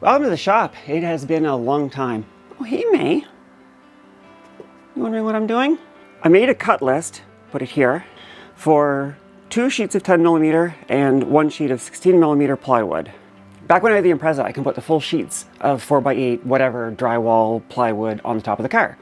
Welcome to the shop. It has been a long time. Oh, hey, May. You wondering what I'm doing? I made a cut list, put it here, for 2 sheets of 10mm and 1 sheet of 16mm plywood. Back when I had the Impreza, I can put the full sheets of 4x8, whatever, drywall, plywood on the top of the car.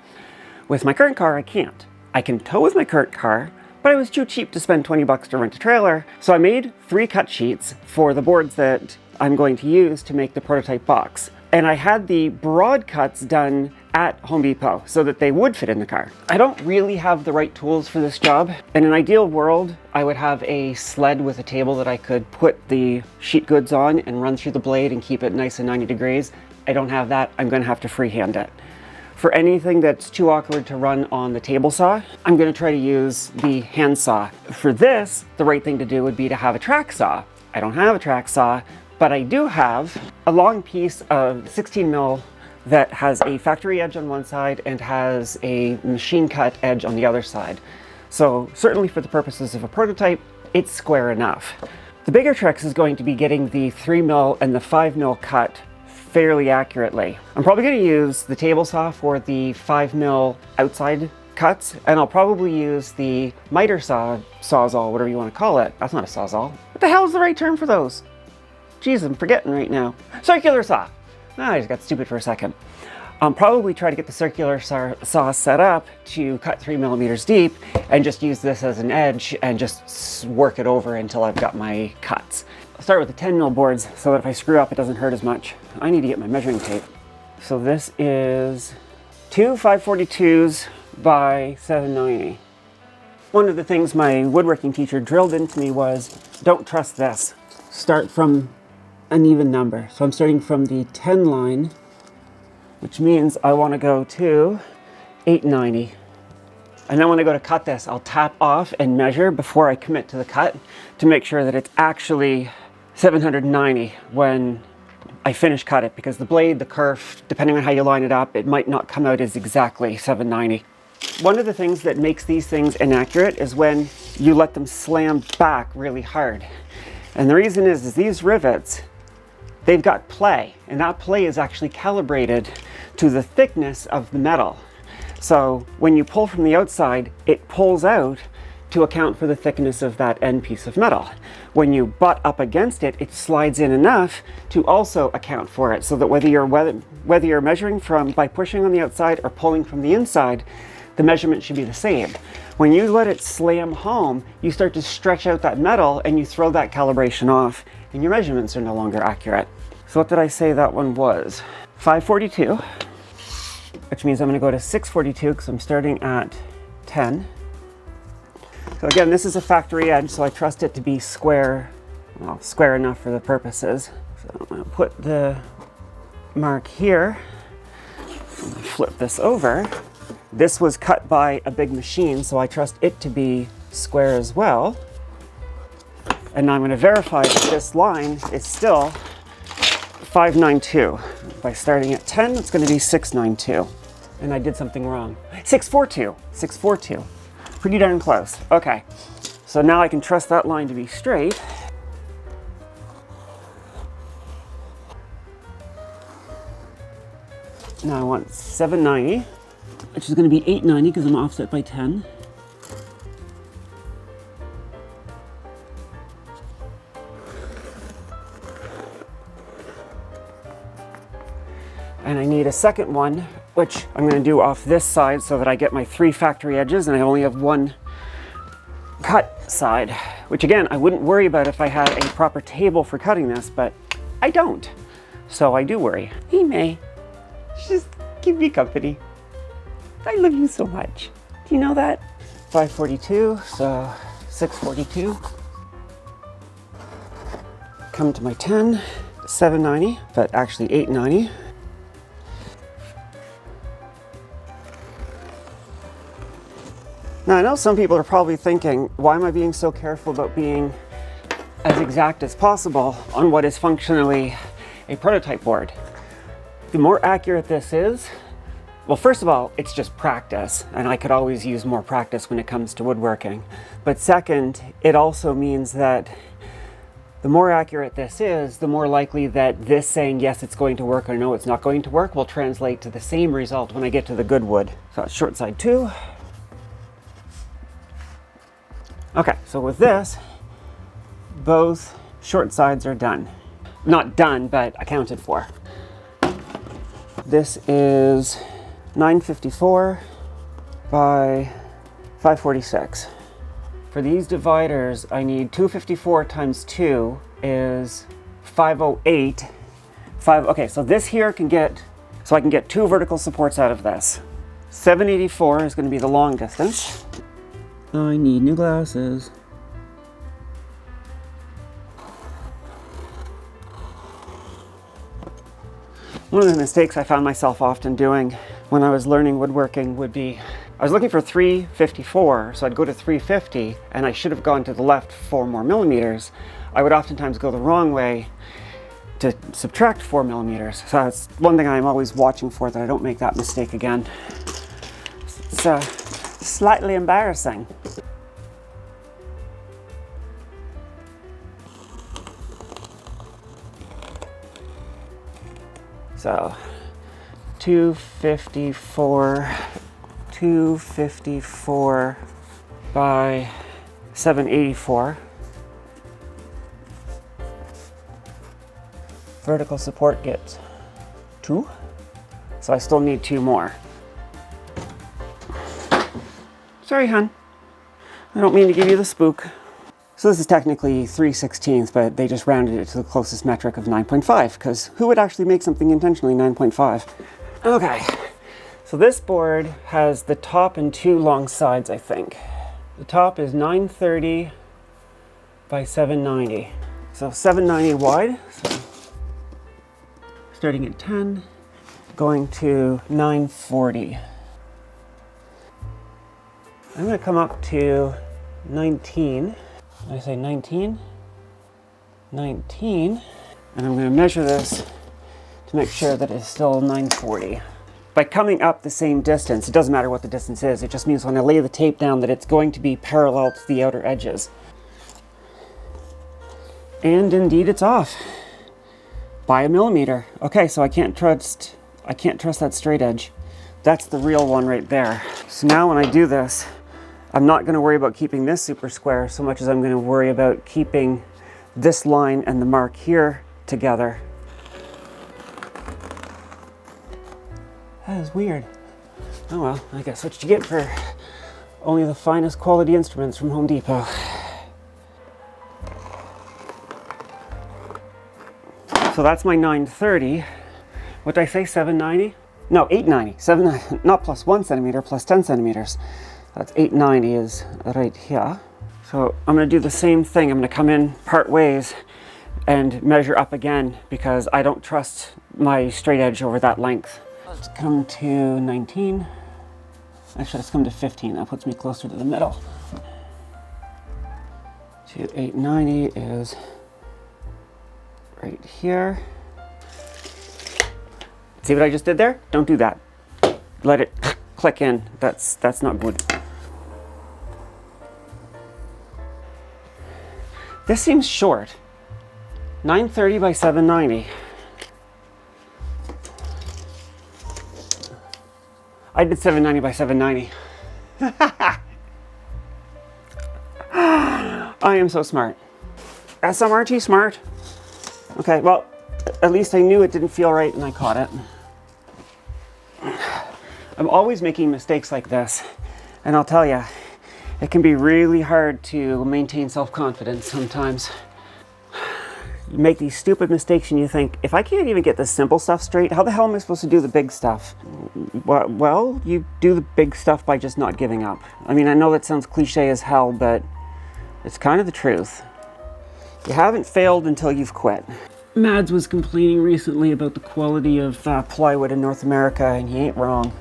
With my current car, I can't. I can tow with my current car, but I was too cheap to spend 20 bucks to rent a trailer, so I made 3 cut sheets for the boards that I'm going to use to make the prototype box. And I had the broad cuts done at Home Depot so that they would fit in the car. I don't really have the right tools for this job. In an ideal world, I would have a sled with a table that I could put the sheet goods on and run through the blade and keep it nice and 90 degrees. I don't have that. I'm going to have to freehand it. For anything that's too awkward to run on the table saw, I'm going to try to use the hand saw. For this, the right thing to do would be to have a track saw. I don't have a track saw, but I do have a long piece of 16mm that has a factory edge on one side and has a machine cut edge on the other side. So certainly for the purposes of a prototype, it's square enough. The bigger trick is going to be getting the 3mm and the 5mm cut fairly accurately. I'm probably going to use the table saw for the 5mm outside cuts, and I'll probably use the miter saw, sawzall, whatever you want to call it. That's not a sawzall. What the hell is the right term for those? Jeez, I'm forgetting right now. Circular saw. I just got stupid for a second. I'll probably try to get the circular saw set up to cut 3mm deep and just use this as an edge and just work it over until I've got my cuts. I'll start with the 10mm boards so that if I screw up, it doesn't hurt as much. I need to get my measuring tape. So this is 2 542s by 790. One of the things my woodworking teacher drilled into me was, don't trust this. Start from an even number. So I'm starting from the 10 line, which means I want to go to 890. And then when I go to cut this, I'll tap off and measure before I commit to the cut to make sure that it's actually 790 when I finish cut it, because the blade, the kerf, depending on how you line it up, it might not come out as exactly 790. One of the things that makes these things inaccurate is when you let them slam back really hard. And the reason is these rivets, they've got play, and that play is actually calibrated to the thickness of the metal. So when you pull from the outside, it pulls out to account for the thickness of that end piece of metal. When you butt up against it, it slides in enough to also account for it, so that whether you're measuring from by pushing on the outside or pulling from the inside, the measurement should be the same. When you let it slam home, you start to stretch out that metal and you throw that calibration off and your measurements are no longer accurate. So what did I say that one was? 542, which means I'm going to go to 642 because I'm starting at 10. So again, this is a factory edge, so I trust it to be square, well, square enough for the purposes. So I'm going to put the mark here, flip this over. This was cut by a big machine, so I trust it to be square as well. And now I'm going to verify that this line is still 592. By starting at 10, it's going to be 692. And I did something wrong. 642. 642. Pretty darn close. Okay. So now I can trust that line to be straight. Now I want 790. Which is going to be 890 because I'm offset by 10. And I need a second one, which I'm going to do off this side so that I get my 3 factory edges and I only have 1 cut side, which again, I wouldn't worry about if I had a proper table for cutting this, but I don't. So I do worry. Hey, May, just keep me company. I love you so much. Do you know that? 542, so 642. Come to my 10, 790, but actually 890. Now I know some people are probably thinking, why am I being so careful about being as exact as possible on what is functionally a prototype board? The more accurate this is, well, first of all, it's just practice, and I could always use more practice when it comes to woodworking. But second, it also means that The more accurate this is, the more likely that this saying yes it's going to work or no it's not going to work will translate to the same result when I get to the good wood. So that's short side 2. Okay, so with this, both short sides are done. Not done, but accounted for. This is 954 by 546. For these dividers, I need 254 times 2 is 508. Okay, so this here can get, so I can get 2 vertical supports out of this. 784 is going to be the long distance. I need new glasses. One of the mistakes I found myself often doing when I was learning woodworking would be, I was looking for 354, so I'd go to 350, and I should have gone to the left 4 more millimeters. I would oftentimes go the wrong way to subtract 4 millimeters. So that's one thing I'm always watching for, that I don't make that mistake again. It's slightly embarrassing. So 254 by 784. Vertical support gets 2. So I still need 2 more. Sorry, hun. I don't mean to give you the spook. So this is technically 3/16, but they just rounded it to the closest metric of 9.5, because who would actually make something intentionally 9.5? Okay, so this board has the top and 2 long sides, I think. The top is 930 by 790. So 790 wide, so starting at 10, going to 940. I'm going to come up to 19. I say 19, 19, and I'm going to measure this to make sure that it's still 940. By coming up the same distance, it doesn't matter what the distance is, it just means when I lay the tape down that it's going to be parallel to the outer edges. And indeed it's off by 1 millimeter. Okay, so I can't trust that straight edge. That's the real one right there. So now when I do this, I'm not going to worry about keeping this super square so much as I'm going to worry about keeping this line and the mark here together. That is weird. Oh well, I guess what you get for only the finest quality instruments from Home Depot. So that's my 930. What did I say, 790? No, 890. 790, not plus 1 centimeter, plus 10 centimeters. That's 890 is right here. So I'm going to do the same thing. I'm going to come in part ways and measure up again because I don't trust my straight edge over that length. Let's come to 19. Actually, let's come to 15. That puts me closer to the middle. To 890 is right here. See what I just did there? Don't do that. Let it click in. That's not good. This seems short. 930 by 790. I did 790 by 790. I am so smart. SMRT smart. Okay, well, at least I knew it didn't feel right and I caught it. I'm always making mistakes like this, and I'll tell you, it can be really hard to maintain self-confidence sometimes. You make these stupid mistakes and you think, if I can't even get the simple stuff straight, how the hell am I supposed to do the big stuff? Well, you do the big stuff by just not giving up. I mean, I know that sounds cliche as hell, but it's kind of the truth. You haven't failed until you've quit. Mads was complaining recently about the quality of plywood in North America, and he ain't wrong.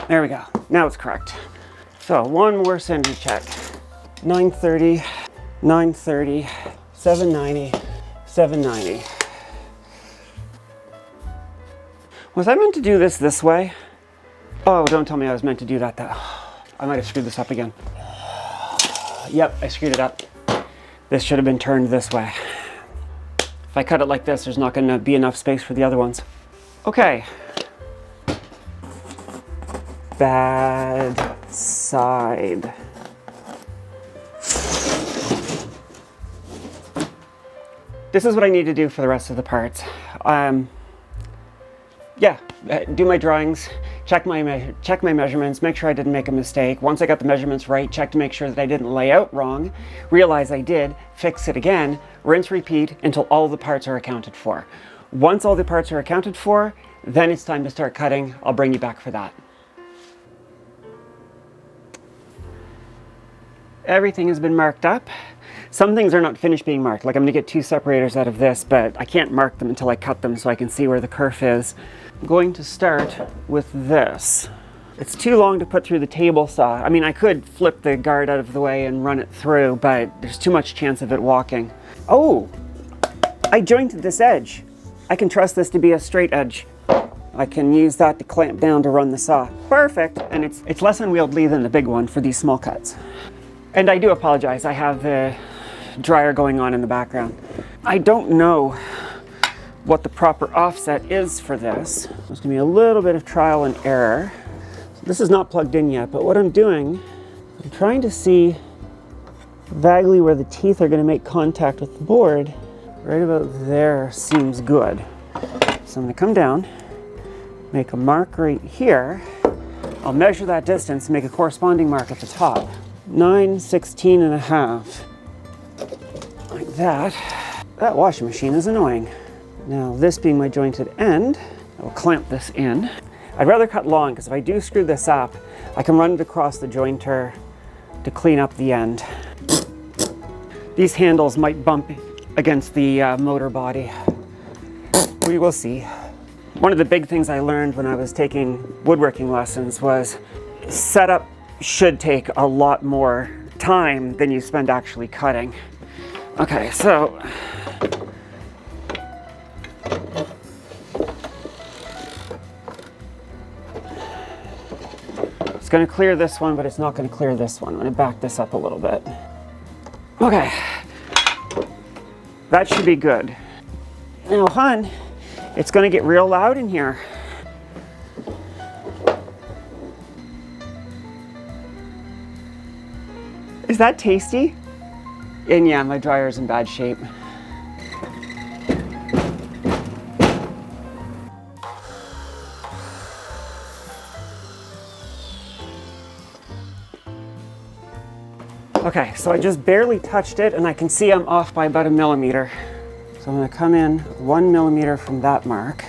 There we go. Now it's correct. So one more sanity check. 930, 930, 790, 790. Was I meant to do this way? Oh, don't tell me I was meant to do that. I might have screwed this up again. Yep, I screwed it up. This should have been turned this way. If I cut it like this, there's not going to be enough space for the other ones. Okay. Bad side. This is what I need to do for the rest of the parts. Yeah, do my drawings, check my measurements, make sure I didn't make a mistake. Once I got the measurements right, check to make sure that I didn't lay out wrong, realize I did, fix it again, rinse, repeat until all the parts are accounted for. Once all the parts are accounted for, then it's time to start cutting. I'll bring you back for that. Everything has been marked up. Some things are not finished being marked. Like I'm gonna get 2 separators out of this, but I can't mark them until I cut them so I can see where the kerf is. I'm going to start with this. It's too long to put through the table saw. I mean, I could flip the guard out of the way and run it through, but there's too much chance of it walking. Oh, I jointed this edge. I can trust this to be a straight edge. I can use that to clamp down to run the saw. Perfect, and it's less unwieldy than the big one for these small cuts. And I do apologize, I have the dryer going on in the background. I don't know what the proper offset is for this. There's gonna be a little bit of trial and error. So this is not plugged in yet, but what I'm doing, I'm trying to see vaguely where the teeth are gonna make contact with the board. Right about there seems good. So I'm gonna come down, make a mark right here. I'll measure that distance and make a corresponding mark at the top. 9/16.5. Like that. That washing machine is annoying. Now this being my jointed end, I will clamp this in. I'd rather cut long because if I do screw this up, I can run it across the jointer to clean up the end. These handles might bump against the motor body. We will see. One of the big things I learned when I was taking woodworking lessons was setup should take a lot more time than you spend actually cutting. Okay, so it's going to clear this one, but it's not going to clear this one. I'm going to back this up a little bit. Okay, that should be good. Now, hon, it's going to get real loud in here. Is that tasty? And yeah, my dryer's in bad shape. Okay, so I just barely touched it and I can see I'm off by about 1 millimeter. So I'm gonna come in 1 millimeter from that mark.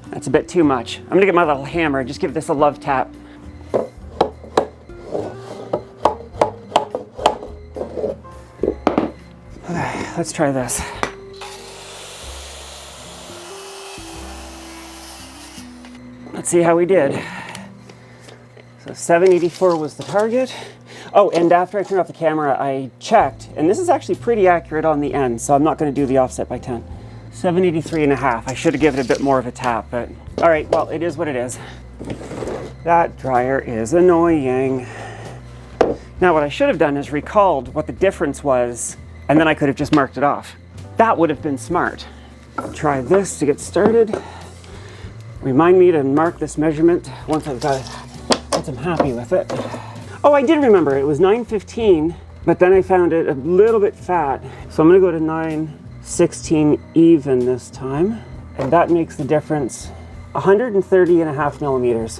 That's a bit too much. I'm gonna get my little hammer, just give this a love tap. Okay, let's try this. Let's see how we did. So 784 was the target. Oh, and after I turned off the camera, I checked, and this is actually pretty accurate on the end, so I'm not gonna do the offset by 10. 783.5. I should have given it a bit more of a tap, but all right, well, it is what it is. That dryer is annoying. Now, what I should have done is recalled what the difference was, and then I could have just marked it off. That would have been smart. Try this to get started. Remind me to mark this measurement once I've got it, once I'm happy with it. Oh, I did remember, it was 915, but then I found it a little bit fat. So I'm gonna go to 9/16 even this time, and that makes the difference 130.5 millimeters.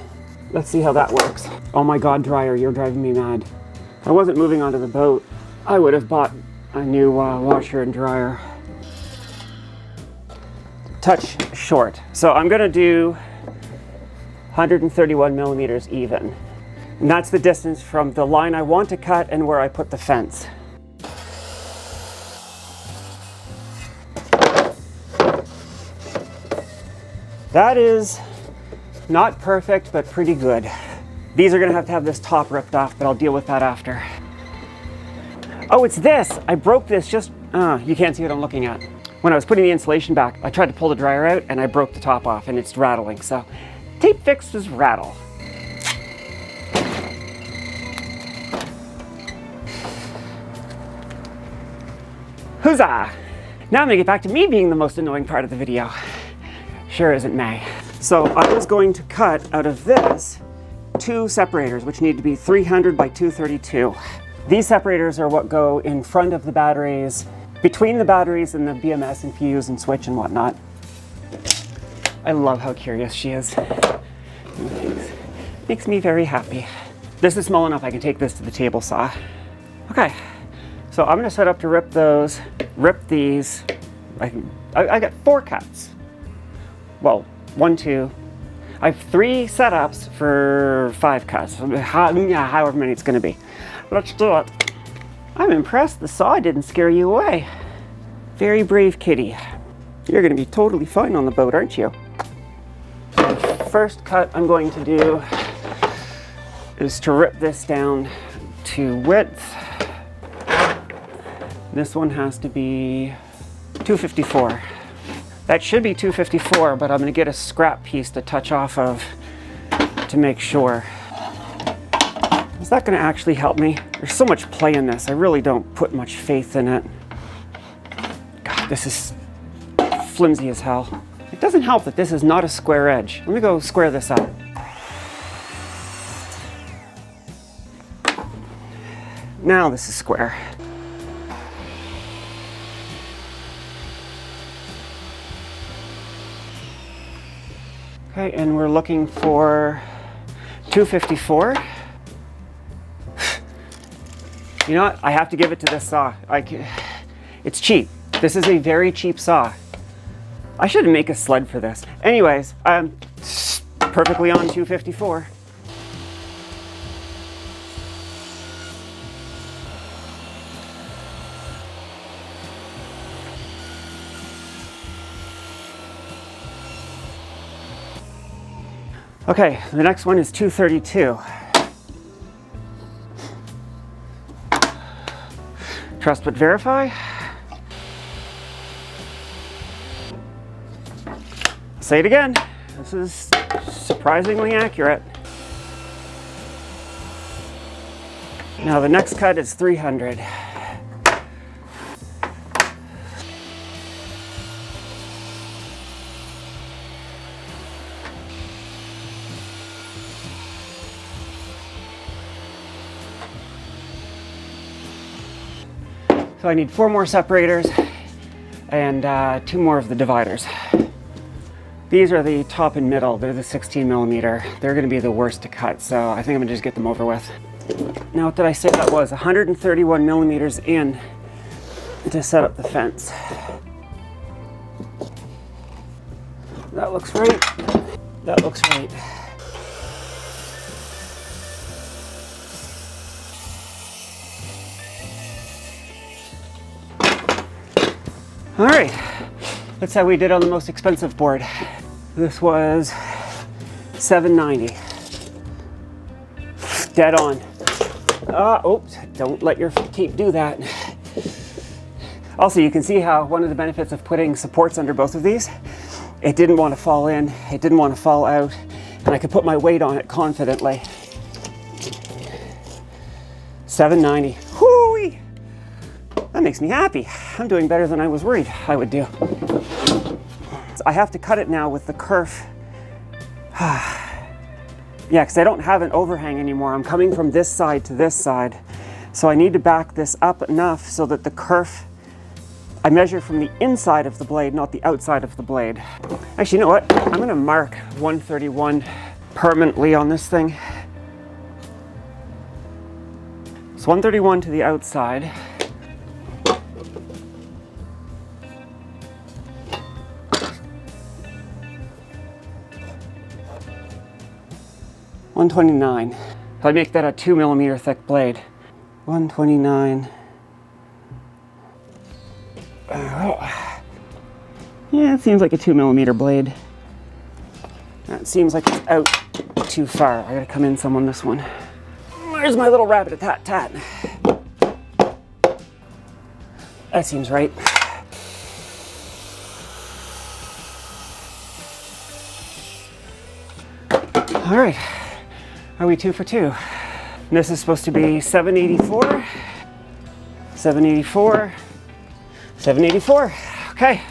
Let's see how that works. Oh my God, dryer, you're driving me mad. If I wasn't moving onto the boat, I would have bought a new washer and dryer. Touch short. So I'm gonna do 131 millimeters even. And that's the distance from the line I want to cut and where I put the fence. That is not perfect, but pretty good. These are gonna have this top ripped off, but I'll deal with that after. Oh, it's this. I broke this just You can't see what I'm looking at. When I was putting the insulation back, I tried to pull the dryer out and I broke the top off and it's rattling. So tape fixes rattle. Huzzah! Now I'm gonna get back to me being the most annoying part of the video. Sure isn't May. So I was going to cut out of this 2 separators, which need to be 300 by 232. These separators are what go in front of the batteries, between the batteries and the BMS and fuse and switch and whatnot. I love how curious she is. Makes me very happy. This is small enough I can take this to the table saw. Okay, so I'm gonna set up to rip those, rip these. I got 4 cuts. Well, 1, 2. I have 3 setups for 5 cuts, however many it's gonna be. Let's do it. I'm impressed the saw didn't scare you away. Very brave kitty. You're gonna be totally fine on the boat, aren't you? The first cut I'm going to do is to rip this down to width. This one has to be 254. That should be 254, but I'm gonna get a scrap piece to touch off of to make sure. Is that gonna actually help me? There's so much play in this. I really don't put much faith in it. God, this is flimsy as hell. It doesn't help that this is not a square edge. Let me go square this up. Now this is square. Okay, and we're looking for 254. You know what? I have to give it to this saw. It's cheap. This is a very cheap saw. I should make a sled for this. Anyways, I'm perfectly on 254. Okay, the next one is 232. Trust but verify. Say it again. This is surprisingly accurate. Now the next cut is 300. So I need 4 more separators and 2 more of the dividers. These are the top and middle. They're the 16 millimeter. They're gonna be the worst to cut, so I think I'm gonna just get them over with. Now, what did I say that was? 131 millimeters in to set up the fence. That looks right. That looks right. All right, that's how we did on the most expensive board. This was $790. Dead on. Oops, don't let your tape do that. Also, you can see how one of the benefits of putting supports under both of these, it didn't want to fall in, it didn't want to fall out, and I could put my weight on it confidently. $790. Whoo-wee! That makes me happy. I'm doing better than I was worried I would do. So I have to cut it now with the kerf. Yeah, because I don't have an overhang anymore. I'm coming from this side to this side. So I need to back this up enough so that the kerf, I measure from the inside of the blade, not the outside of the blade. Actually, you know what? I'm gonna mark 131 permanently on this thing. So 131 to the outside. $129. So I make that a 2 millimeter thick blade. $129. Yeah, it seems like a 2 millimeter blade. That seems like it's out too far. I gotta come in some on this one. Where's my little rabbit-a-tat-tat? That seems right. All right, are we 2 for 2? This is supposed to be 784, 784, 784. Okay,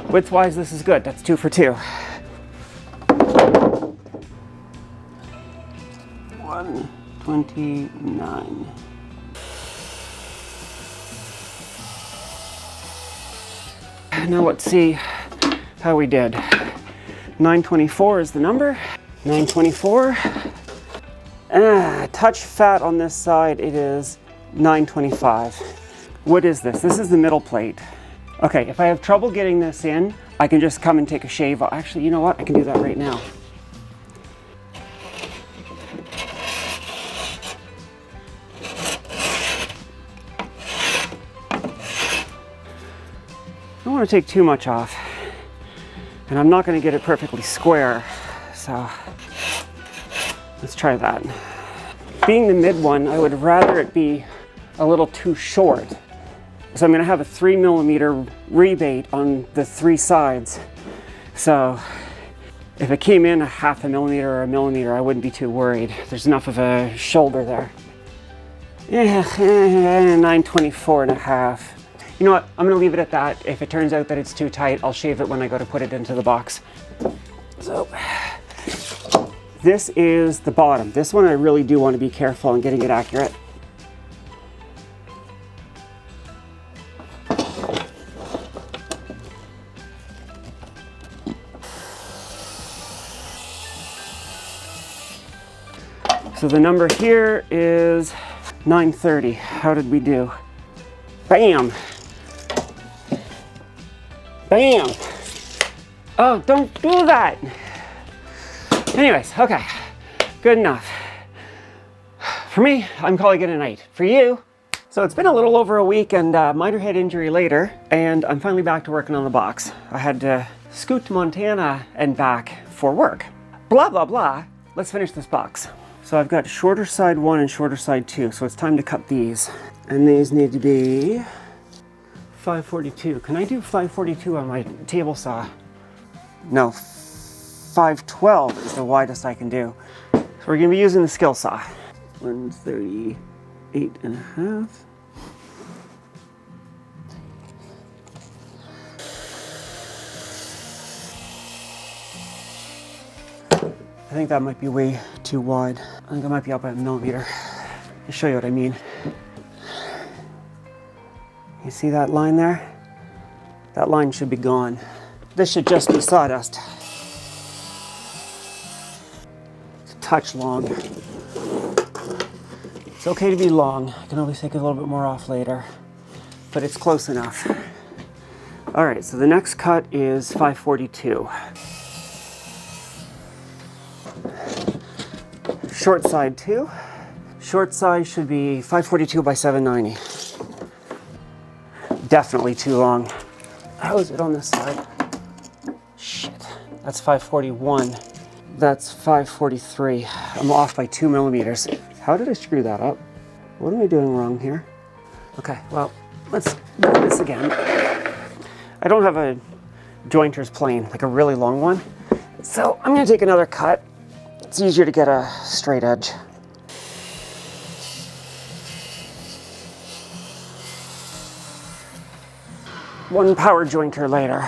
width-wise, this is good. That's 2 for 2. 129. Now let's see how we did. 924 is the number. 924. Touch fat on this side, it is 925. What is this? This is the middle plate. Okay, if I have trouble getting this in, I can just come and take a shave. Actually, you know what? I can do that right now. I don't want to take too much off. And I'm not going to get it perfectly square. So let's try that. Being the mid one, I would rather it be a little too short. So I'm going to have a 3mm rebate on the 3 sides. So if it came in a 0.5 millimeter or 1 millimeter, I wouldn't be too worried. There's enough of a shoulder there. 924.5. You know what? I'm going to leave it at that. If it turns out that it's too tight, I'll shave it when I go to put it into the box. So this is the bottom. This one I really do want to be careful in getting it accurate. So the number here is 930. How did we do? Bam! Bam! Oh, don't do that! Anyways, okay, good enough. For me, I'm calling it a night. For you, so it's been a little over a week and minor head injury later, and I'm finally back to working on the box. I had to scoot to Montana and back for work. Blah, blah, blah. Let's finish this box. So I've got shorter side 1 and shorter side 2, so it's time to cut these. And these need to be 542. Can I do 542 on my table saw? No, 512 is the widest I can do. So we're gonna be using the skill saw. 138.5. I think that might be way too wide. I think I might be up at 1 millimeter. I'll show you what I mean. You see that line there? That line should be gone. This should just be sawdust. It's a touch long. It's okay to be long. I can always take a little bit more off later, but it's close enough. All right, so the next cut is 542. Short side 2. Short side should be 542 by 790. Definitely too long. How is it on this side? Shit, that's 541. That's 543. I'm off by 2 millimeters. How did I screw that up? What am I doing wrong here? Okay, well, let's do this again. I don't have a jointer's plane, like a really long one. So I'm gonna take another cut. It's easier to get a straight edge. One power jointer later.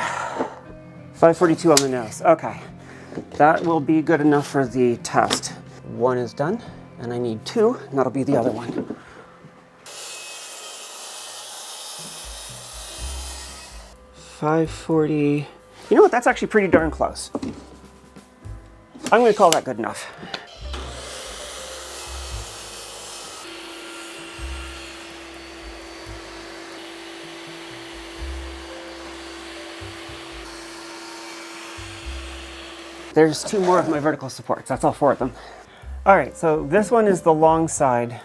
542 on the nose. Okay, that will be good enough for the test. 1 is done, and I need 2, and that'll be the other one. 540. You know what? That's actually pretty darn close. I'm going to call that good enough. There's 2 more of my vertical supports. That's all 4 of them. All right, so this one is the long side.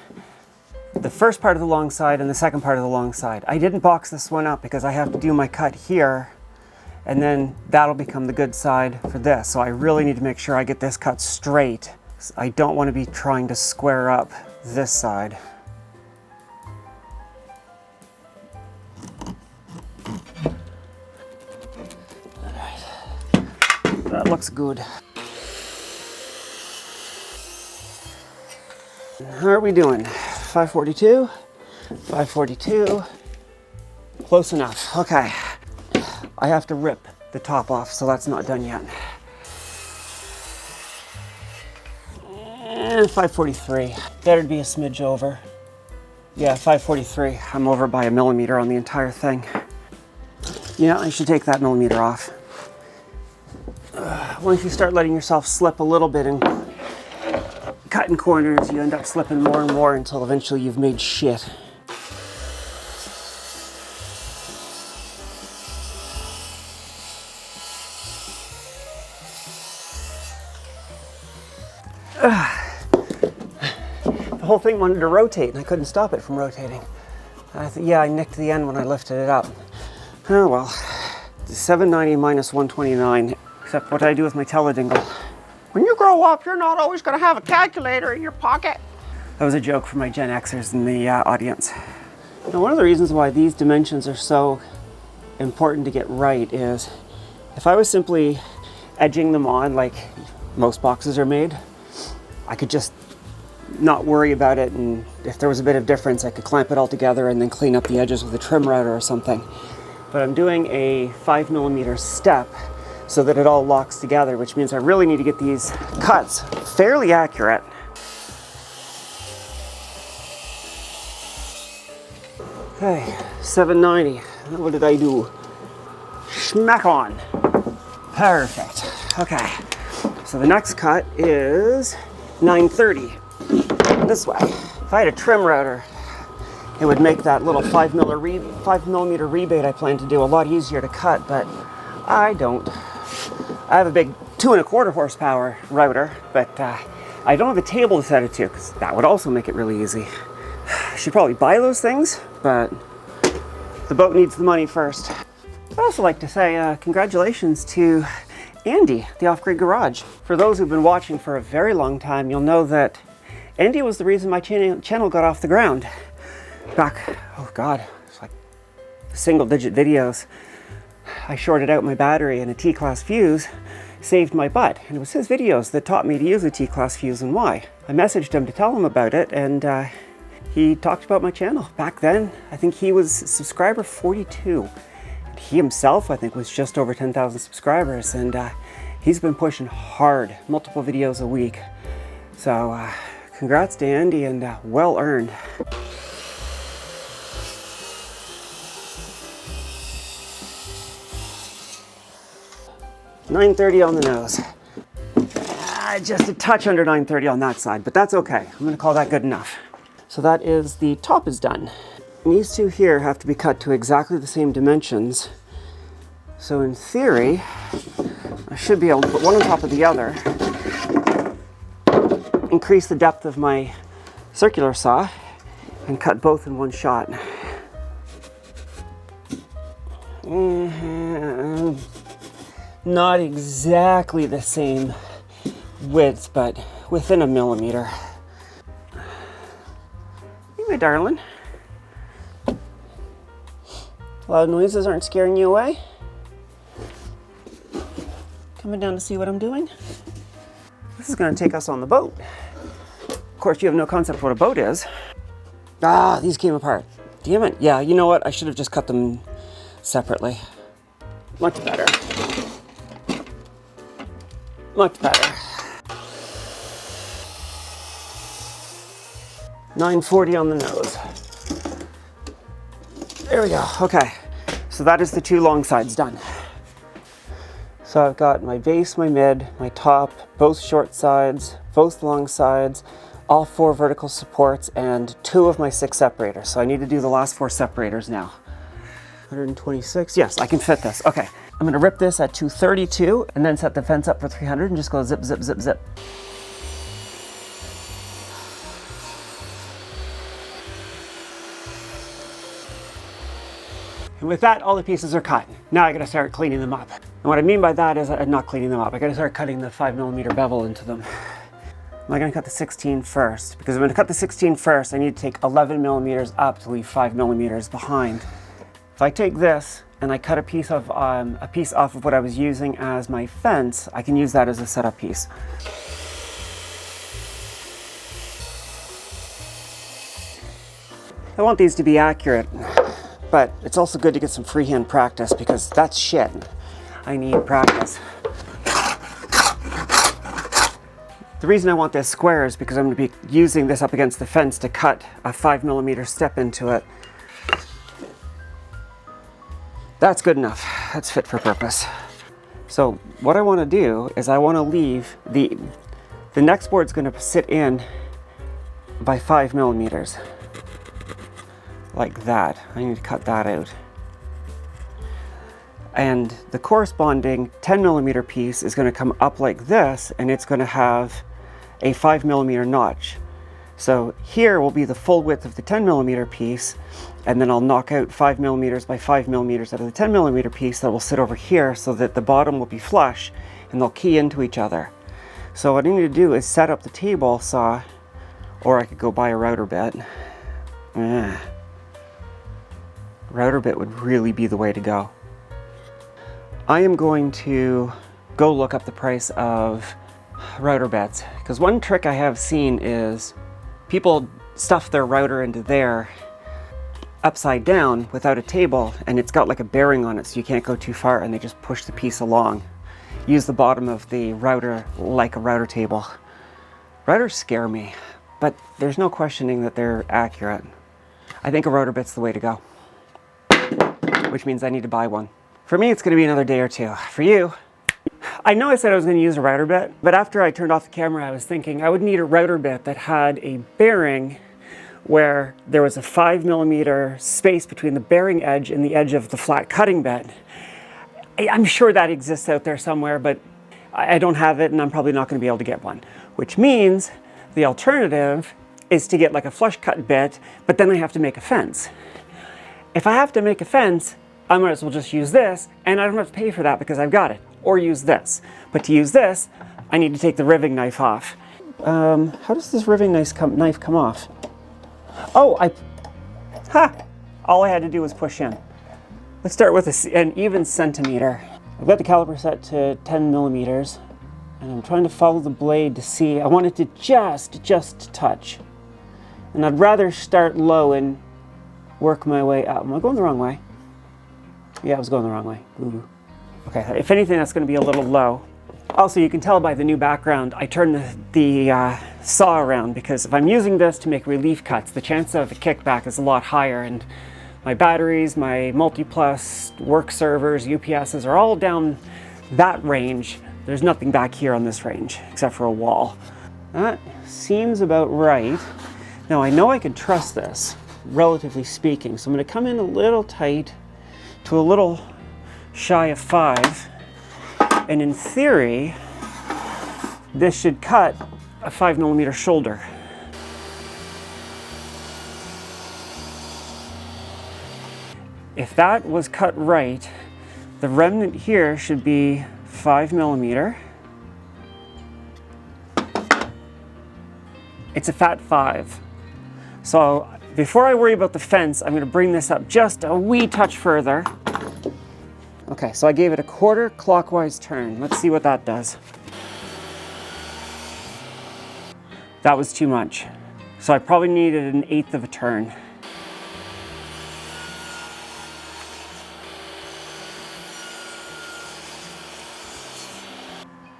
The first part of the long side and the second part of the long side. I didn't box this one up because I have to do my cut here, and then that'll become the good side for this. So I really need to make sure I get this cut straight. I don't want to be trying to square up this side. That looks good. How are we doing? 542, 542. Close enough. Okay. I have to rip the top off, so that's not done yet. And 543. Better be a smidge over. Yeah, 543. I'm over by 1 millimeter on the entire thing. Yeah, I should take that millimeter off. Once you start letting yourself slip a little bit and cutting corners, you end up slipping more and more until eventually you've made shit. The whole thing wanted to rotate and I couldn't stop it from rotating. Yeah, I nicked the end when I lifted it up. Oh well. 790 minus 129, except what I do with my teledingle. When you grow up, you're not always going to have a calculator in your pocket. That was a joke for my Gen Xers in the audience. Now, one of the reasons why these dimensions are so important to get right is if I was simply edging them on like most boxes are made, I could just not worry about it, and if there was a bit of difference, I could clamp it all together and then clean up the edges with a trim router or something. But I'm doing a 5 millimeter step so that it all locks together, which means I really need to get these cuts fairly accurate. Okay, 790. What did I do? Smack on. Perfect. Okay, so the next cut is 930. This way. If I had a trim router, it would make that little 5 millimeter rebate I plan to do a lot easier to cut, but I don't. I have a big 2¼ horsepower router, but I don't have a table to set it to, because that would also make it really easy. I should probably buy those things, but the boat needs the money first. I'd also like to say congratulations to Andy, the Off-Grid Garage. For those who've been watching for a very long time, you'll know that Andy was the reason my channel got off the ground. Back, oh God, it's like single-digit videos. I shorted out my battery and a T-class fuse saved my butt. And it was his videos that taught me to use a T-class fuse and why. I messaged him to tell him about it, and he talked about my channel. Back then, I think he was subscriber 42. He himself, I think, was just over 10,000 subscribers, and he's been pushing hard, multiple videos a week. So congrats to Andy, and well earned. $930 on the nose. Just a touch under 930 on that side, but that's okay. I'm gonna call that good enough. So that is, the top is done. And these two here have to be cut to exactly the same dimensions. So in theory, I should be able to put one on top of the other, increase the depth of my circular saw, and cut both in one shot. Not exactly the same width, but within 1 millimeter. Hey, my darling. Loud noises aren't scaring you away? Coming down to see what I'm doing? This is going to take us on the boat. Of course, you have no concept what a boat is. Ah, these came apart. Damn it. Yeah, you know what? I should have just cut them separately. Much better. Much better. 940 on the nose. There we go. Okay, so that is the two long sides done. So I've got my base, my mid, my top, both short sides, both long sides, all 4 vertical supports, and 2 of my 6 separators. So I need to do the last 4 separators now. 126, yes, I can fit this. Okay, I'm gonna rip this at 232 and then set the fence up for 300 and just go zip, zip, zip, zip. And with that, all the pieces are cut. Now I gotta start cleaning them up. And what I mean by that is not cleaning them up. I gotta start cutting the 5 millimeter bevel into them. Am I gonna cut the 16 first? Because if I'm gonna cut the 16 first, I need to take 11 millimeters up to leave 5 millimeters behind. If I take this and I cut a piece off of what I was using as my fence, I can use that as a setup piece. I want these to be accurate, but it's also good to get some freehand practice because that's shit. I need practice. The reason I want this square is because I'm going to be using this up against the fence to cut a 5mm step into it. That's good enough. That's fit for purpose. So what I want to do is I want to leave the next board's going to sit in by 5mm. Like that. I need to cut that out. And the corresponding 10mm piece is going to come up like this, and it's going to have a 5mm notch. So here will be the full width of the 10mm piece, and then I'll knock out 5mm by 5mm out of the 10mm piece that will sit over here so that the bottom will be flush and they'll key into each other. So what I need to do is set up the table saw, or I could go buy a router bit. Router bit would really be the way to go. I am going to go look up the price of router bits, because one trick I have seen is people stuff their router into there upside down without a table, and it's got like a bearing on it so you can't go too far, and they just push the piece along. Use the bottom of the router like a router table. Routers scare me, but there's no questioning that they're accurate. I think a router bit's the way to go, which means I need to buy one. For me, it's going to be another day or two. For you, I know I said I was going to use a router bit, but after I turned off the camera, I was thinking I would need a router bit that had a bearing where there was a 5mm space between the bearing edge and the edge of the flat cutting bit. I'm sure that exists out there somewhere, but I don't have it, and I'm probably not going to be able to get one. Which means the alternative is to get like a flush cut bit, but then I have to make a fence. If I have to make a fence, I might as well just use this, and I don't have to pay for that because I've got it. Or use this. But to use this, I need to take the riving knife off. How does this riving knife come off? Oh, all I had to do was push in. Let's start with an even centimeter. I've got the caliper set to 10mm, and I'm trying to follow the blade to see. I want it to just touch. And I'd rather start low and work my way up. Am I going the wrong way? Yeah, I was going the wrong way. Ooh. Okay, if anything, that's going to be a little low. Also, you can tell by the new background, I turned the saw around because if I'm using this to make relief cuts, the chance of a kickback is a lot higher, and my batteries, my Multiplus work servers, UPSs are all down that range. There's nothing back here on this range except for a wall. That seems about right. Now I know I can trust this, relatively speaking, so I'm going to come in a little tight to a little shy of 5, and in theory this should cut a 5mm shoulder. If that was cut right, the remnant here should be 5mm. It's a fat 5. So before I worry about the fence, I'm going to bring this up just a wee touch further. Okay, so I gave it a quarter clockwise turn. Let's see what that does. That was too much. So I probably needed an 1/8 of a turn.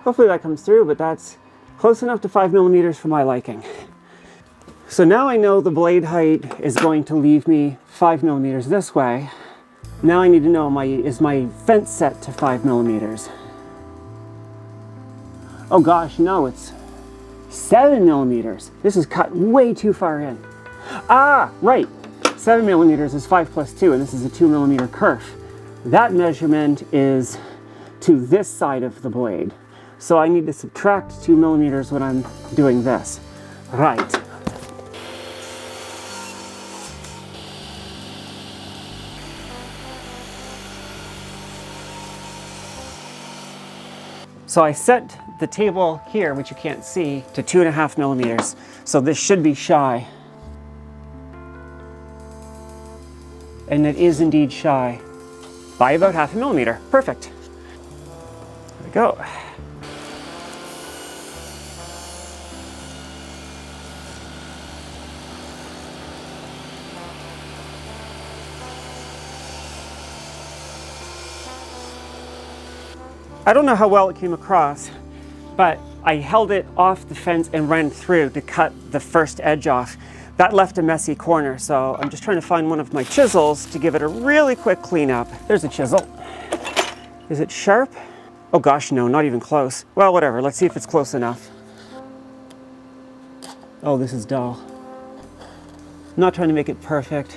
Hopefully that comes through, but that's close enough to 5mm for my liking. So now I know the blade height is going to leave me 5mm this way. Now I need to know, is my fence set to 5mm? Oh gosh, no, it's 7mm. This is cut way too far in. Ah, right. 7mm is 5+2, and this is a 2mm kerf. That measurement is to this side of the blade. So I need to subtract 2mm when I'm doing this. Right. So I set the table here, which you can't see, to 2.5mm. So this should be shy. And it is indeed shy. by about 1/2 millimeter. Perfect. There we go. I don't know how well it came across, but I held it off the fence and ran through to cut the first edge off. That left a messy corner, so I'm just trying to find one of my chisels to give it a really quick cleanup. There's a chisel. Is it sharp? Oh gosh, no, not even close. Well, whatever, let's see if it's close enough. Oh, this is dull. I'm not trying to make it perfect.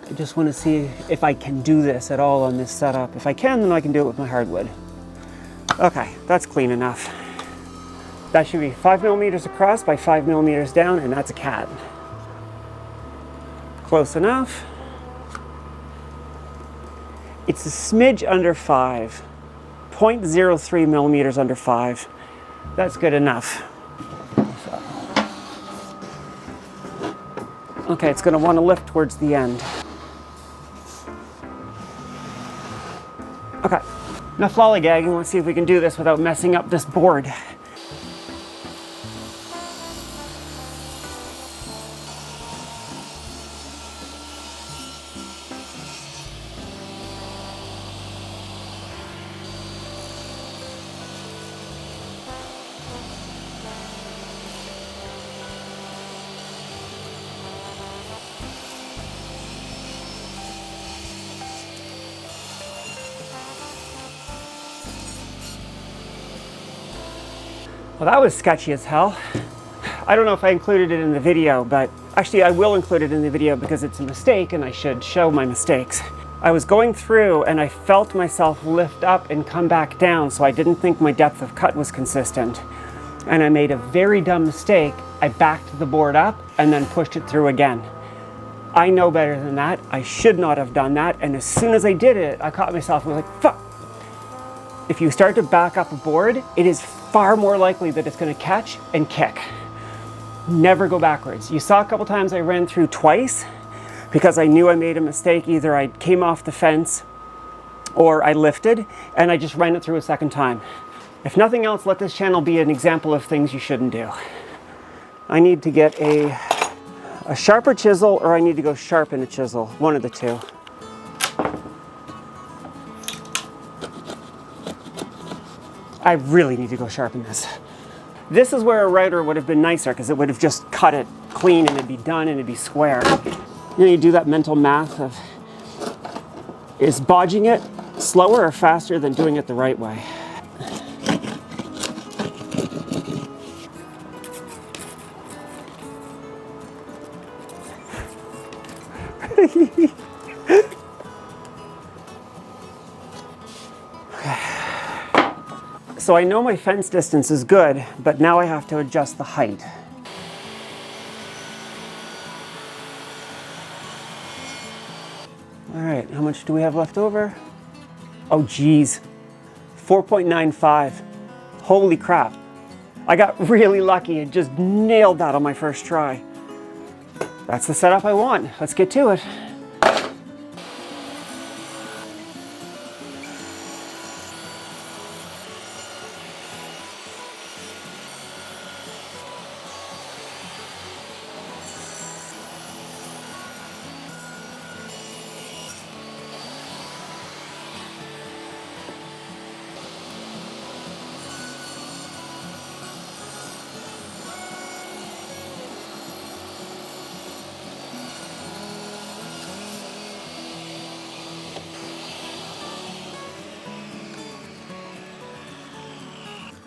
I just want to see if I can do this at all on this setup. If I can, then I can do it with my hardwood. Okay, that's clean enough. That should be 5 millimeters across by 5 millimeters down, and that's a cat. Close enough. It's a smidge under 5. 0.03 millimeters under 5. That's good enough. Okay, it's going to want to lift towards the end. Okay, enough lollygagging. Let's see if we can do this without messing up this board. Well, that was sketchy as hell. I don't know if I included it in the video, but actually I will include it in the video because it's a mistake and I should show my mistakes. I was going through and I felt myself lift up and come back down, so I didn't think my depth of cut was consistent. And I made a very dumb mistake. I backed the board up and then pushed it through again. I know better than that. I should not have done that. And as soon as I did it, I caught myself and was like, fuck. If you start to back up a board, it is far more likely that it's going to catch and kick. Never go backwards. You saw a couple times I ran through twice because I knew I made a mistake. Either I came off the fence or I lifted, and I just ran it through a second time. If nothing else, let this channel be an example of things you shouldn't do. I need to get a sharper chisel, or I need to go sharpen a chisel. One of the two. I really need to go sharpen this. This is where a router would have been nicer because it would have just cut it clean and it'd be done and it'd be square. You know, you do that mental math of, is bodging it slower or faster than doing it the right way? So I know my fence distance is good, but now I have to adjust the height. All right, how much do we have left over? Oh geez, 4.95. Holy crap. I got really lucky and just nailed that on my first try. That's the setup I want. Let's get to it.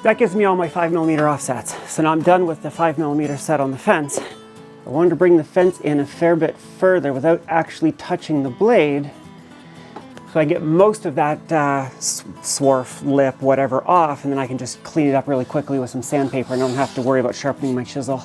That gives me all my 5mm offsets. So now I'm done with the 5mm set on the fence. I wanted to bring the fence in a fair bit further without actually touching the blade, so I get most of that swarf, lip, whatever off, and then I can just clean it up really quickly with some sandpaper and I don't have to worry about sharpening my chisel.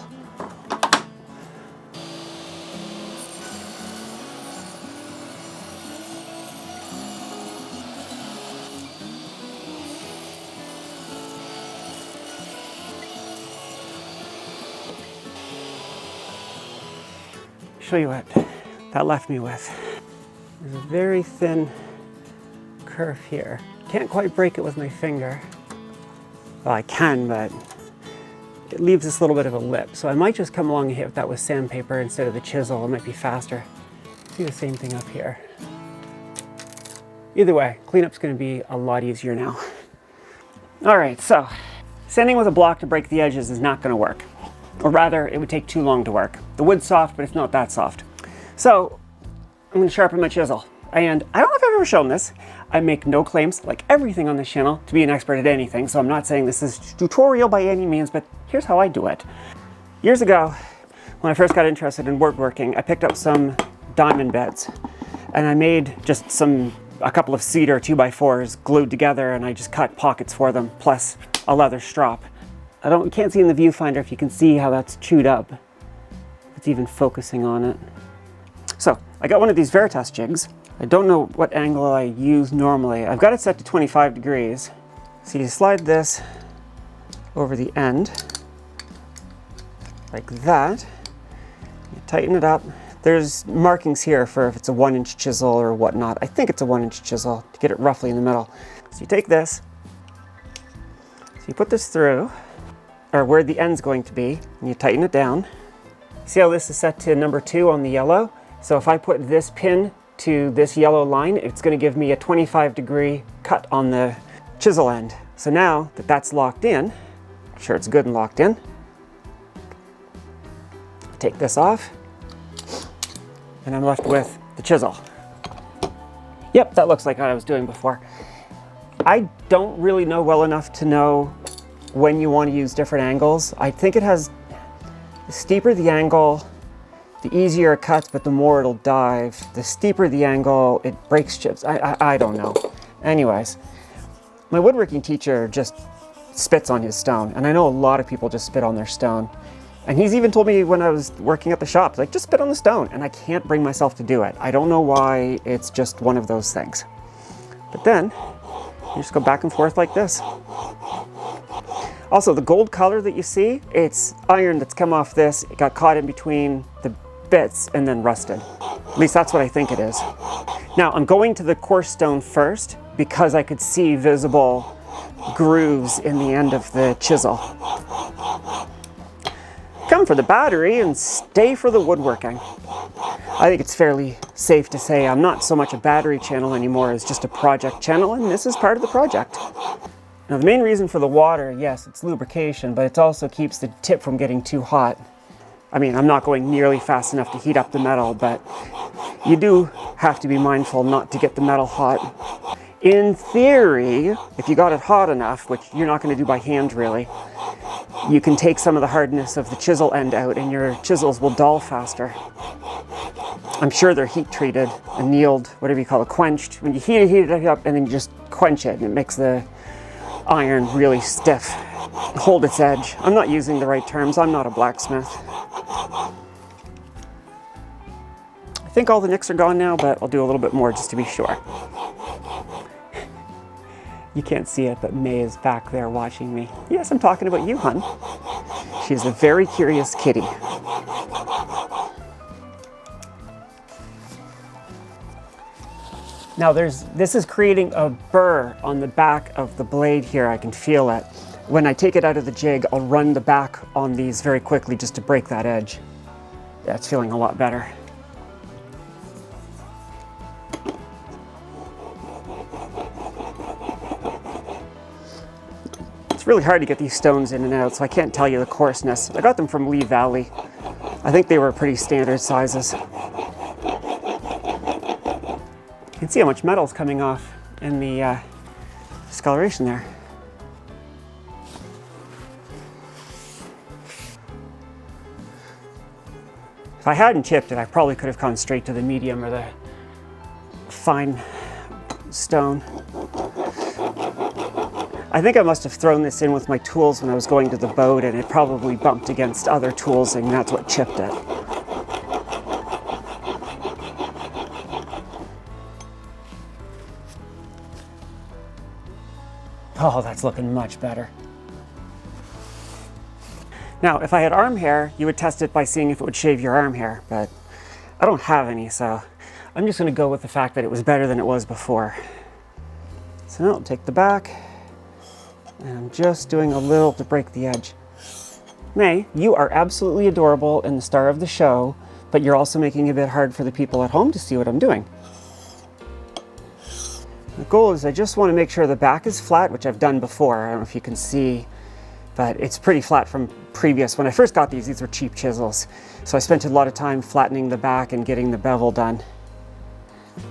Show you what that left me with. There's a very thin curve here. Can't quite break it with my finger. Well, I can, but it leaves this little bit of a lip. So I might just come along and hit that with sandpaper instead of the chisel. It might be faster. See the same thing up here. Either way, cleanup's gonna be a lot easier now. All right, so sanding with a block to break the edges is not gonna work. Or rather, it would take too long to work. The wood's soft, but it's not that soft. So I'm gonna sharpen my chisel. And I don't know if I've ever shown this. I make no claims, like everything on this channel, to be an expert at anything. So I'm not saying this is a tutorial by any means, but here's how I do it. Years ago, when I first got interested in woodworking, I picked up some diamond beds and I made just a couple of cedar 2x4s glued together, and I just cut pockets for them, plus a leather strap. You can't see in the viewfinder if you can see how that's chewed up. It's even focusing on it. So I got one of these Veritas jigs. I don't know what angle I use normally. I've got it set to 25 degrees. So you slide this over the end like that. You tighten it up. There's markings here for if it's a 1-inch chisel or whatnot. I think it's a 1-inch chisel to get it roughly in the middle. So you take this, so you put this through, or where the end's going to be, and you tighten it down. See how this is set to number 2 on the yellow? So if I put this pin to this yellow line, it's going to give me a 25-degree cut on the chisel end. So now that that's locked in, make sure it's good and locked in, take this off, and I'm left with the chisel. Yep, that looks like what I was doing before. I don't really know well enough to know when you want to use different angles. I think it has, the steeper the angle, the easier it cuts, but the more it'll dive. The steeper the angle, it breaks chips. I don't know. Anyways, my woodworking teacher just spits on his stone, and I know a lot of people just spit on their stone. And he's even told me when I was working at the shop, like, just spit on the stone, and I can't bring myself to do it. I don't know why, it's just one of those things. But then, you just go back and forth like this. Also, the gold color that you see, it's iron that's come off this. It got caught in between the bits and then rusted. At least that's what I think it is. Now, I'm going to the coarse stone first because I could see visible grooves in the end of the chisel. Come for the battery and stay for the woodworking. I think it's fairly safe to say I'm not so much a battery channel anymore as just a project channel, and this is part of the project. Now, the main reason for the water, yes, it's lubrication, but it also keeps the tip from getting too hot. I mean, I'm not going nearly fast enough to heat up the metal, but you do have to be mindful not to get the metal hot. In theory, if you got it hot enough, which you're not going to do by hand really, you can take some of the hardness of the chisel end out and your chisels will dull faster. I'm sure they're heat treated, annealed, whatever you call it, quenched. When you heat it up and then you just quench it, and it makes the iron really stiff, hold its edge. I'm not using the right terms, I'm not a blacksmith. I think all the nicks are gone now, but I'll do a little bit more just to be sure. You can't see it, but May is back there watching me. Yes, I'm talking about you, hun. She's a very curious kitty. Now this is creating a burr on the back of the blade here. I can feel it. When I take it out of the jig, I'll run the back on these very quickly just to break that edge. Yeah, it's feeling a lot better. It's really hard to get these stones in and out, so I can't tell you the coarseness. I got them from Lee Valley. I think they were pretty standard sizes. You can see how much metal's coming off in the discoloration there. If I hadn't chipped it, I probably could have gone straight to the medium or the fine stone. I think I must have thrown this in with my tools when I was going to the boat, and it probably bumped against other tools, and that's what chipped it. Oh, that's looking much better. Now, if I had arm hair, you would test it by seeing if it would shave your arm hair, but I don't have any, so I'm just going to go with the fact that it was better than it was before. So now I'll take the back, and I'm just doing a little to break the edge. May, you are absolutely adorable and the star of the show, but you're also making it a bit hard for the people at home to see what I'm doing. The goal is I just want to make sure the back is flat, which I've done before. I don't know if you can see, but it's pretty flat from previous. When I first got these were cheap chisels. So I spent a lot of time flattening the back and getting the bevel done.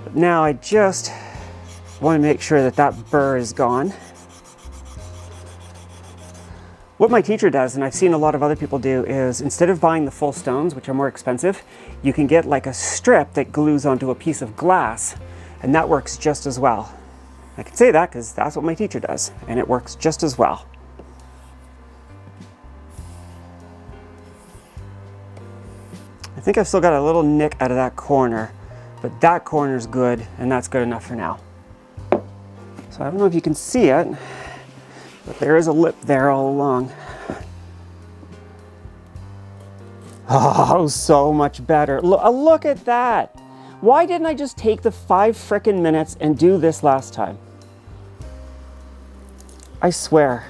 But now I just want to make sure that that burr is gone. What my teacher does, and I've seen a lot of other people do, is instead of buying the full stones, which are more expensive, you can get like a strip that glues onto a piece of glass, and that works just as well. I can say that because that's what my teacher does, and it works just as well. I think I've still got a little nick out of that corner, but that corner's good, and that's good enough for now. So I don't know if you can see it, but there is a lip there all along. Oh, so much better. Look at that. Why didn't I just take the 5 frickin' minutes and do this last time? I swear.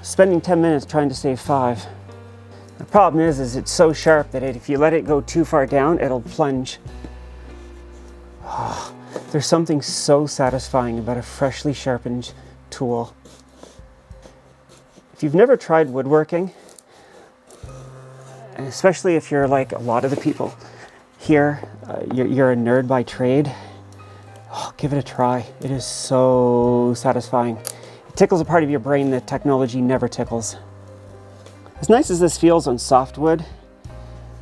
Spending 10 minutes trying to save 5. The problem is it's so sharp that if you let it go too far down, it'll plunge. Oh, there's something so satisfying about a freshly sharpened tool. If you've never tried woodworking, and especially if you're like a lot of the people here, you're a nerd by trade, oh, give it a try. It is so satisfying. It tickles a part of your brain that technology never tickles. As nice as this feels on softwood,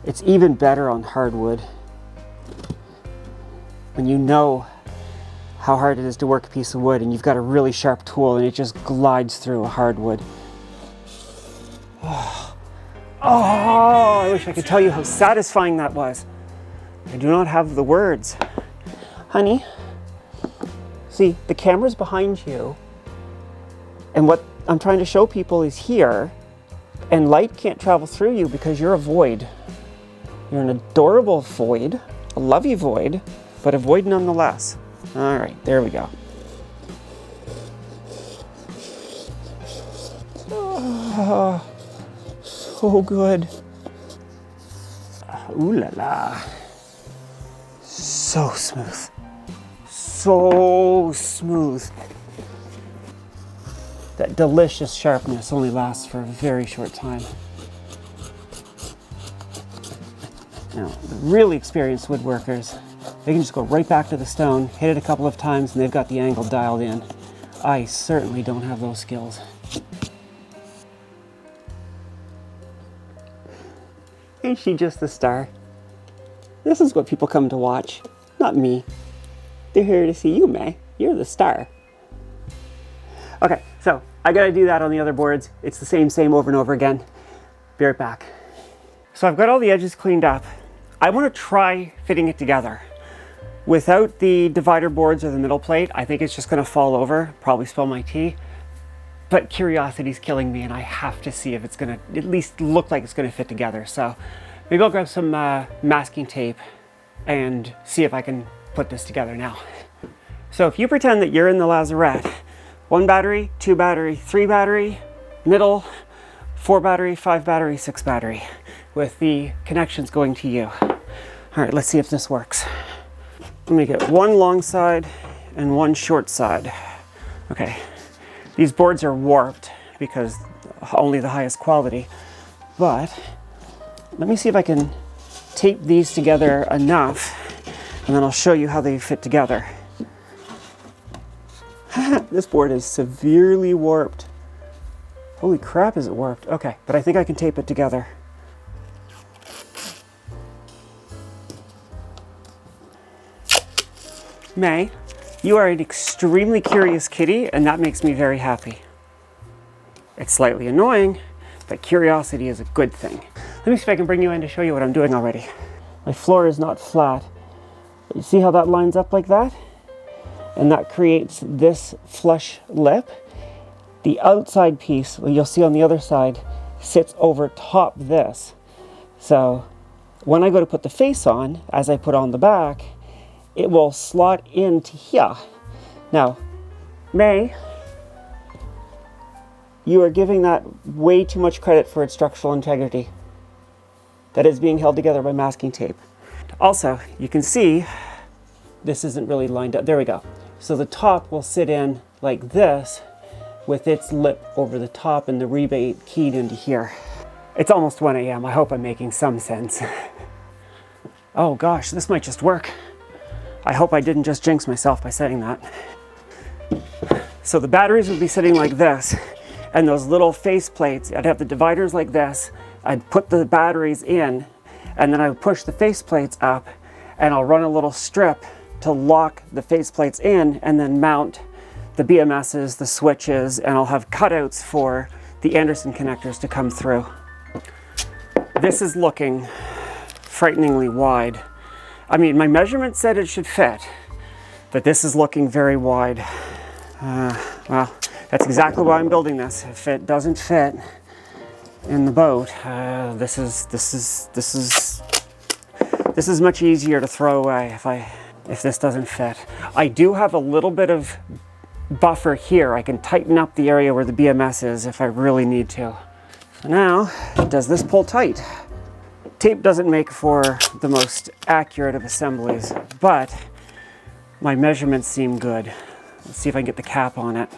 it's even better on hardwood. When you know how hard it is to work a piece of wood and you've got a really sharp tool and it just glides through a hardwood. Oh, I wish I could tell you how satisfying that was. I do not have the words. Honey, see, the camera's behind you, and what I'm trying to show people is here, and light can't travel through you because you're a void. You're an adorable void, a lovey void, but a void nonetheless. All right, there we go. Oh, so good. Ooh la la. So smooth. So smooth. That delicious sharpness only lasts for a very short time. Now, the really experienced woodworkers, they can just go right back to the stone, hit it a couple of times, and they've got the angle dialed in. I certainly don't have those skills. Ain't she just the star? This is what people come to watch, not me. They're here to see you, May. You're the star. Okay, so I gotta do that on the other boards. It's the same over and over again. Be right back. So I've got all the edges cleaned up. I want to try fitting it together. Without the divider boards or the middle plate, I think it's just gonna fall over, probably spill my tea. But curiosity's killing me and I have to see if it's gonna at least look like it's gonna fit together. So maybe I'll grab some masking tape and see if I can put this together now. So if you pretend that you're in the lazarette, 1 battery, 2 battery, 3 battery, middle, 4 battery, 5 battery, 6 battery, with the connections going to you. All right, let's see if this works. Let me get 1 long side and 1 short side. Okay, these boards are warped because only the highest quality, but let me see if I can tape these together enough, and then I'll show you how they fit together. This board is severely warped. Holy crap, is it warped? Okay, but I think I can tape it together. May, you are an extremely curious kitty, and that makes me very happy. It's slightly annoying, but curiosity is a good thing. Let me see if I can bring you in to show you what I'm doing already. My floor is not flat. But you see how that lines up like that? And that creates this flush lip. The outside piece, well, you'll see on the other side, sits over top this. So when I go to put the face on, as I put on the back, it will slot into here. Now, May, you are giving that way too much credit for its structural integrity. That is being held together by masking tape. Also, you can see this isn't really lined up. There we go. So the top will sit in like this with its lip over the top and the rebate keyed into here. It's almost 1 a.m. I hope I'm making some sense. Oh gosh, this might just work. I hope I didn't just jinx myself by saying that. So the batteries would be sitting like this, and those little face plates, I'd have the dividers like this, I'd put the batteries in, and then I would push the face plates up, and I'll run a little strip to lock the face plates in, and then mount the BMSs, the switches, and I'll have cutouts for the Anderson connectors to come through. This is looking frighteningly wide. I mean, my measurement said it should fit, but this is looking very wide. Well, that's exactly why I'm building this. If it doesn't fit in the boat, this is much easier to throw away if this doesn't fit. I do have a little bit of buffer here. I can tighten up the area where the BMS is if I really need to. So now, does this pull tight? Tape doesn't make for the most accurate of assemblies, but my measurements seem good. Let's see if I can get the cap on it.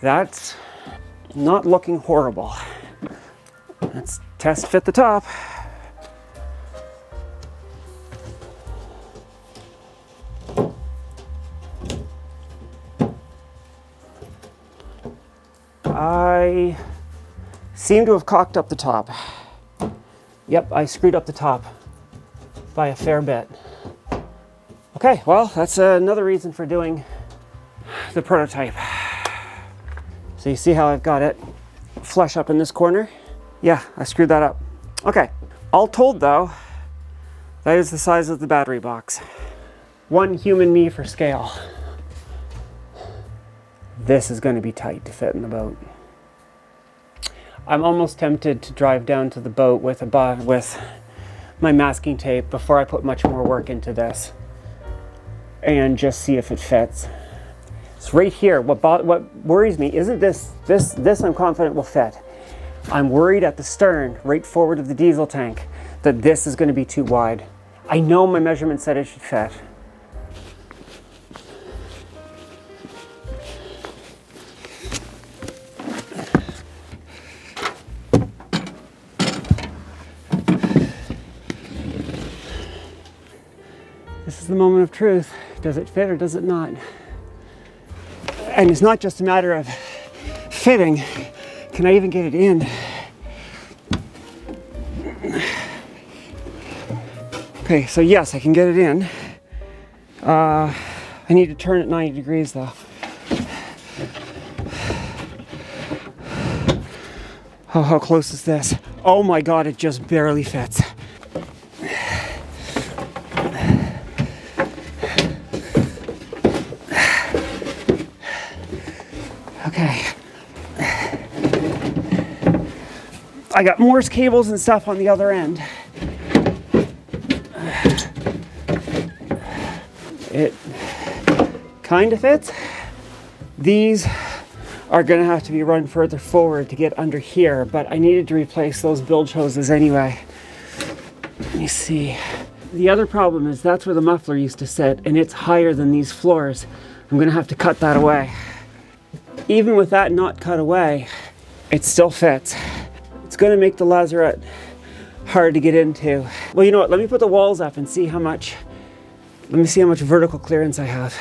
That's not looking horrible. Let's test fit the top. I seem to have cocked up the top. Yep, I screwed up the top by a fair bit. Okay, well, that's another reason for doing the prototype. So you see how I've got it flush up in this corner? Yeah, I screwed that up. Okay, all told though, that is the size of the battery box. One human me for scale. This is going to be tight to fit in the boat. I'm almost tempted to drive down to the boat with my masking tape before I put much more work into this and just see if it fits. It's right here. What worries me isn't this I'm confident will fit. I'm worried at the stern, right forward of the diesel tank, that this is going to be too wide. I know my measurement said it should fit. This is the moment of truth. Does it fit or does it not? And it's not just a matter of fitting. Can I even get it in? Okay, so yes, I can get it in. I need to turn it 90 degrees though. Oh, how close is this? Oh my God, it just barely fits. Okay. I got Morse cables and stuff on the other end. It kind of fits. These are going to have to be run further forward to get under here, but I needed to replace those bilge hoses anyway. Let me see. The other problem is that's where the muffler used to sit, and it's higher than these floors. I'm going to have to cut that away. Even with that not cut away, it still fits. It's going to make the lazarette hard to get into. Well, you know what? Let me put the walls up and see how much. Let me see how much vertical clearance I have.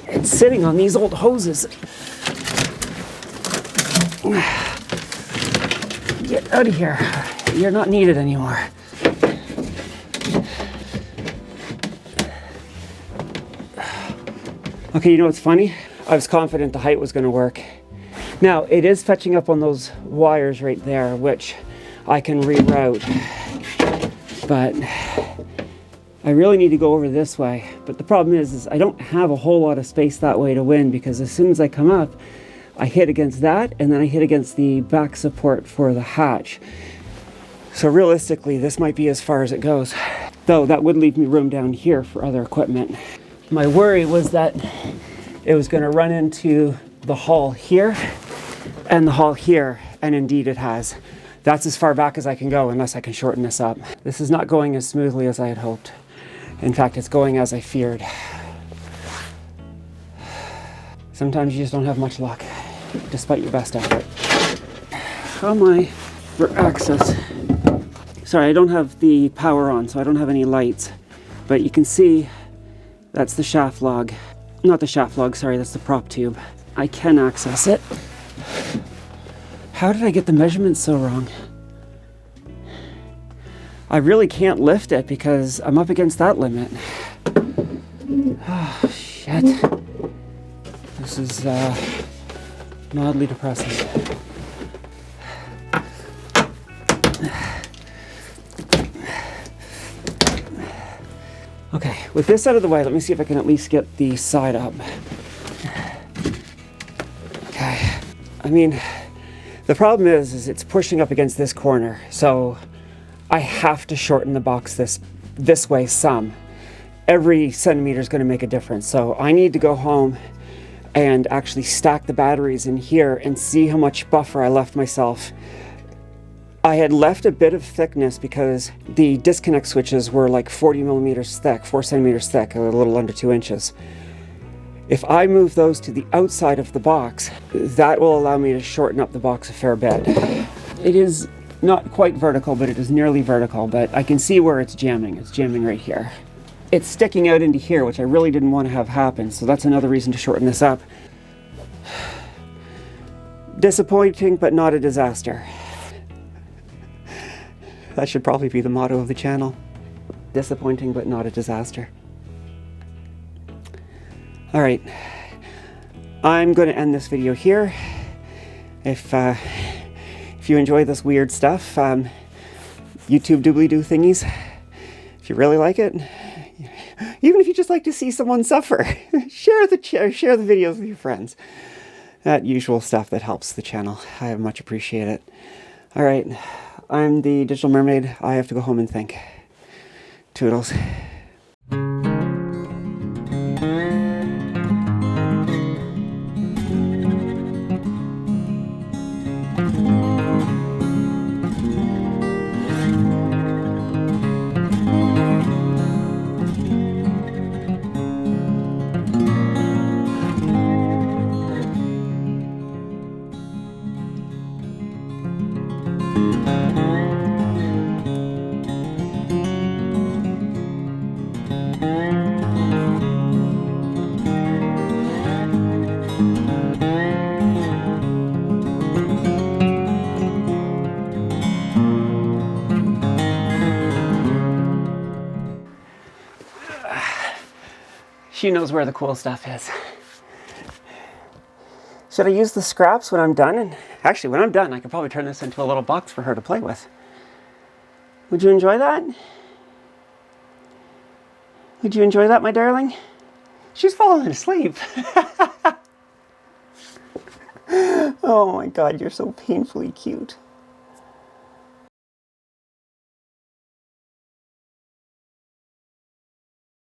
It's sitting on these old hoses. Get out of here. You're not needed anymore. Okay, you know what's funny? I was confident the height was going to work. Now, it is fetching up on those wires right there, which I can reroute. But I really need to go over this way, but the problem is I don't have a whole lot of space that way to win, because as soon as I come up, I hit against that, and then I hit against the back support for the hatch. So realistically, this might be as far as it goes, though that would leave me room down here for other equipment. My worry was that it was going to run into the hull here and the hull here, and indeed it has. That's as far back as I can go unless I can shorten this up. This is not going as smoothly as I had hoped. In fact, it's going as I feared. Sometimes you just don't have much luck, despite your best effort. How am I for access? Sorry, I don't have the power on, so I don't have any lights. But you can see that's the shaft log. Not the shaft log, sorry, that's the prop tube. I can access it. How did I get the measurements so wrong? I really can't lift it because I'm up against that limit. Oh, shit. This is mildly depressing. Okay, with this out of the way, let me see if I can at least get the side up. Okay, I mean, the problem is it's pushing up against this corner, so I have to shorten the box this way some. Every centimeter is going to make a difference, so I need to go home and actually stack the batteries in here and see how much buffer I left myself. I had left a bit of thickness because the disconnect switches were like 40 millimeters thick, 4 centimeters thick, a little under 2 inches. If I move those to the outside of the box, that will allow me to shorten up the box a fair bit. It is not quite vertical, but it is nearly vertical, but I can see where it's jamming. It's jamming right here. It's sticking out into here, which I really didn't want to have happen, so that's another reason to shorten this up. Disappointing, but not a disaster. That should probably be the motto of the channel. Disappointing, but not a disaster. All right, I'm going to end this video here. If you enjoy this weird stuff, YouTube doobly-doo thingies, if you really like it, even if you just like to see someone suffer, share the videos with your friends. That usual stuff that helps the channel. I much appreciate it. All right, I'm the Digital Mermaid. I have to go home and think. Toodles. She knows where the cool stuff is. Should I use the scraps when I'm done? And actually, when I'm done, I could probably turn this into a little box for her to play with. Would you enjoy that? Would you enjoy that, my darling? She's falling asleep. Oh my God, you're so painfully cute.